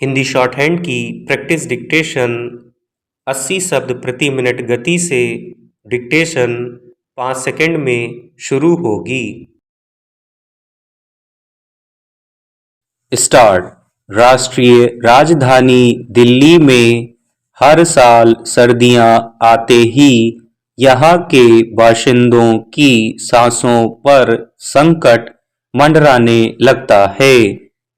Hindi short hand की practice dictation 80 शब्द प्रति मिनट गति से डिक्टेशन 5 सेकंड में शुरू होगी। स्टार्ट। राष्ट्रीय राजधानी दिल्ली में हर साल सर्दियां आते ही यहाँ के बाशिंदों की सांसों पर संकट मंडराने लगता है।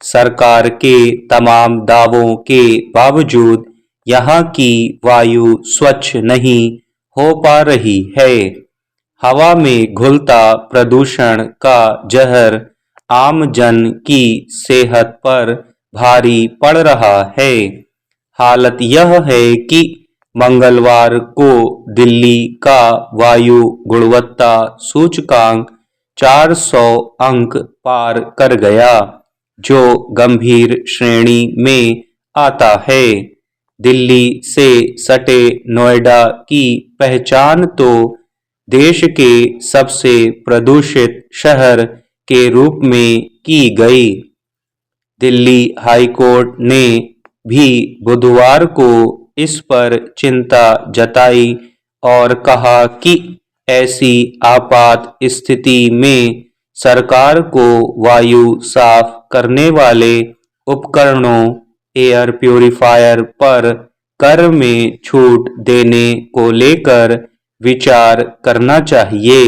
सरकार के तमाम दावों के बावजूद यहाँ की वायु स्वच्छ नहीं हो पा रही है। हवा में घुलता प्रदूषण का जहर आम जन की सेहत पर भारी पड़ रहा है। हालत यह है कि मंगलवार को दिल्ली का वायु गुणवत्ता सूचकांक 400 अंक पार कर गया, जो गंभीर श्रेणी में आता है। दिल्ली से सटे नोएडा की पहचान तो देश के सबसे प्रदूषित शहर के रूप में की गई। दिल्ली हाई कोर्ट ने भी बुधवार को इस पर चिंता जताई और कहा कि ऐसी आपात स्थिति में सरकार को वायु साफ करने वाले उपकरणों एयर प्यूरिफायर पर कर में छूट देने को लेकर विचार करना चाहिए।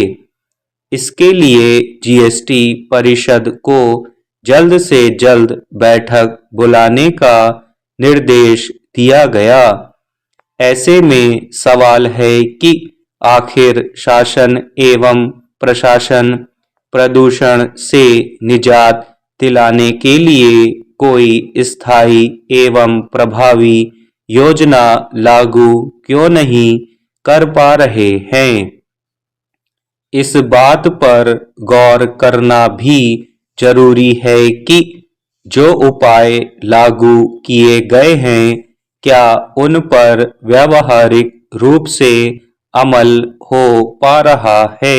इसके लिए जीएसटी परिषद को जल्द से जल्द बैठक बुलाने का निर्देश दिया गया। ऐसे में सवाल है कि आखिर शासन एवं प्रशासन प्रदूषण से निजात दिलाने के लिए कोई स्थायी एवं प्रभावी योजना लागू क्यों नहीं कर पा रहे हैं। इस बात पर गौर करना भी जरूरी है कि जो उपाय लागू किए गए हैं, क्या उन पर व्यावहारिक रूप से अमल हो पा रहा है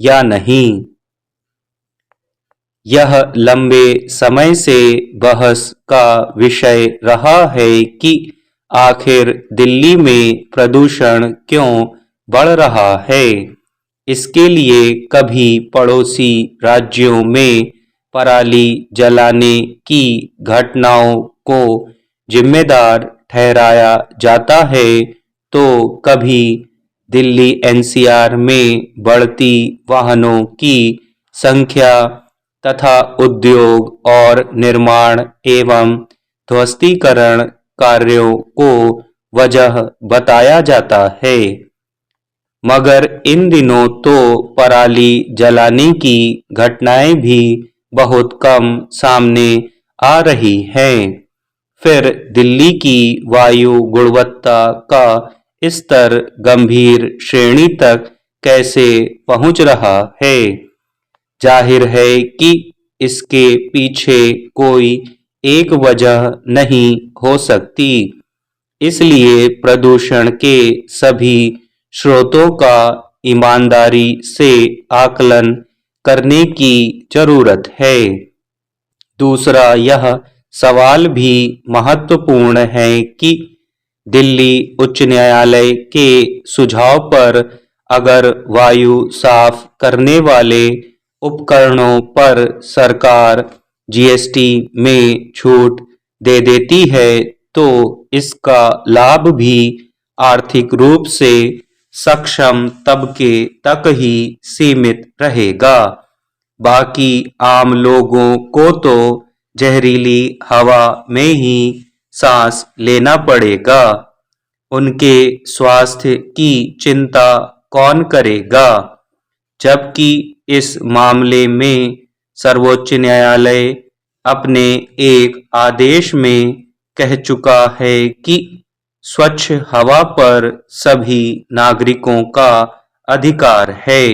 या नहीं। यह लंबे समय से बहस का विषय रहा है कि आखिर दिल्ली में प्रदूषण क्यों बढ़ रहा है। इसके लिए कभी पड़ोसी राज्यों में पराली जलाने की घटनाओं को जिम्मेदार ठहराया जाता है, तो कभी दिल्ली एनसीआर में बढ़ती वाहनों की संख्या तथा उद्योग और निर्माण एवं ध्वस्तीकरण कार्यों को वजह बताया जाता है। मगर इन दिनों तो पराली जलाने की घटनाएं भी बहुत कम सामने आ रही हैं। फिर दिल्ली की वायु गुणवत्ता का स्तर गंभीर श्रेणी तक कैसे पहुंच रहा है। जाहिर है कि इसके पीछे कोई एक वजह नहीं हो सकती। इसलिए प्रदूषण के सभी स्रोतों का ईमानदारी से आकलन करने की जरूरत है। दूसरा यह सवाल भी महत्वपूर्ण है कि दिल्ली उच्च न्यायालय के सुझाव पर अगर वायु साफ करने वाले उपकरणों पर सरकार जीएसटी में छूट दे देती है, तो इसका लाभ भी आर्थिक रूप से सक्षम तबके तक ही सीमित रहेगा। बाकी आम लोगों को तो जहरीली हवा में ही सांस लेना पड़ेगा। उनके स्वास्थ्य की चिंता कौन करेगा। जबकि इस मामले में सर्वोच्च न्यायालय अपने एक आदेश में कह चुका है कि स्वच्छ हवा पर सभी नागरिकों का अधिकार है।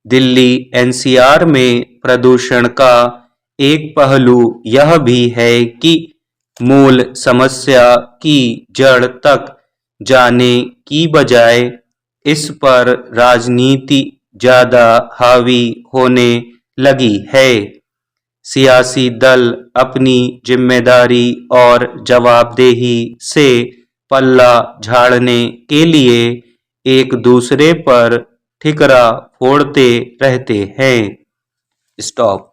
दिल्ली एनसीआर में प्रदूषण का एक पहलू यह भी है कि मूल समस्या की जड़ तक जाने की बजाय इस पर राजनीति ज्यादा हावी होने लगी है। सियासी दल अपनी जिम्मेदारी और जवाबदेही से पल्ला झाड़ने के लिए एक दूसरे पर ठिकरा फोड़ते रहते हैं। स्टॉप।